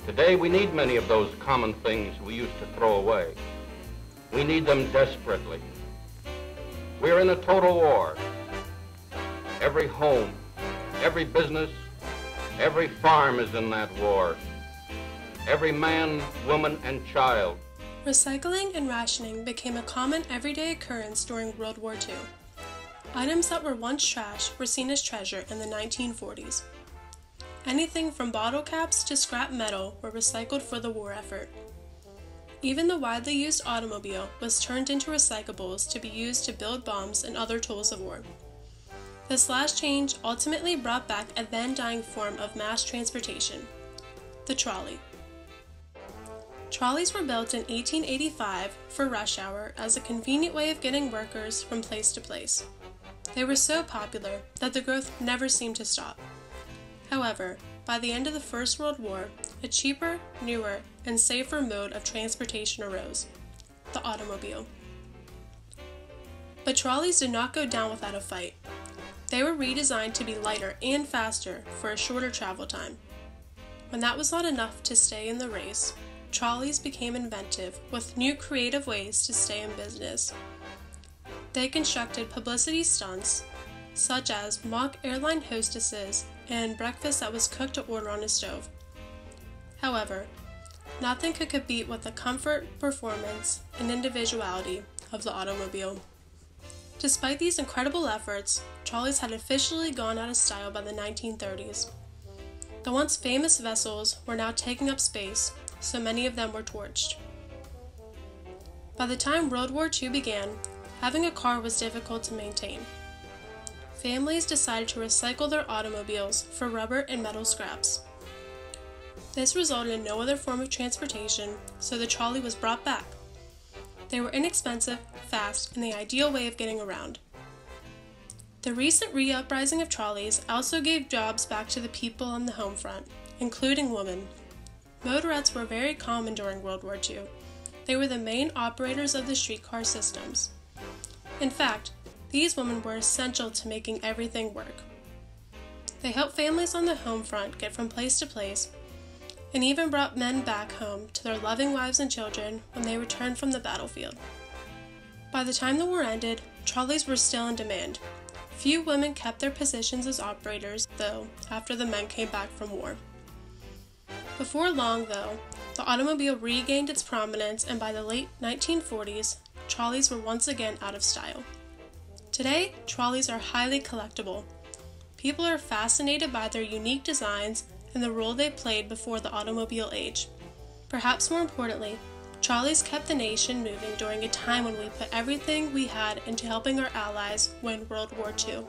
Today we need many of those common things we used to throw away. We need them desperately. We're in a total war. Every home, every business, every farm is in that war. Every man, woman, and child. Recycling and rationing became a common everyday occurrence during World War II. Items that were once trash were seen as treasure in the 1940s. Anything from bottle caps to scrap metal were recycled for the war effort. Even the widely used automobile was turned into recyclables to be used to build bombs and other tools of war. This last change ultimately brought back a then dying form of mass transportation, the trolley. Trolleys were built in 1885 for rush hour as a convenient way of getting workers from place to place. They were so popular that the growth never seemed to stop. However, by the end of the First World War, a cheaper, newer, and safer mode of transportation arose, the automobile. But trolleys did not go down without a fight. They were redesigned to be lighter and faster for a shorter travel time. When that was not enough to stay in the race, trolleys became inventive with new creative ways to stay in business. They constructed publicity stunts, such as mock airline hostesses and breakfast that was cooked to order on a stove. However, nothing could compete with the comfort, performance, and individuality of the automobile. Despite these incredible efforts, trolleys had officially gone out of style by the 1930s. The once famous vessels were now taking up space, so many of them were torched. By the time World War II began, having a car was difficult to maintain. Families decided to recycle their automobiles for rubber and metal scraps. This resulted in no other form of transportation, so the trolley was brought back. They were inexpensive, fast, and the ideal way of getting around. The recent re-uprising of trolleys also gave jobs back to the people on the home front, including women. Motorettes were very common during World War II. They were the main operators of the streetcar systems. In fact, these women were essential to making everything work. They helped families on the home front get from place to place, and even brought men back home to their loving wives and children when they returned from the battlefield. By the time the war ended, trolleys were still in demand. Few women kept their positions as operators, though, after the men came back from war. Before long, though, the automobile regained its prominence, and by the late 1940s, trolleys were once again out of style. Today, trolleys are highly collectible. People are fascinated by their unique designs and the role they played before the automobile age. Perhaps more importantly, trolleys kept the nation moving during a time when we put everything we had into helping our allies win World War II.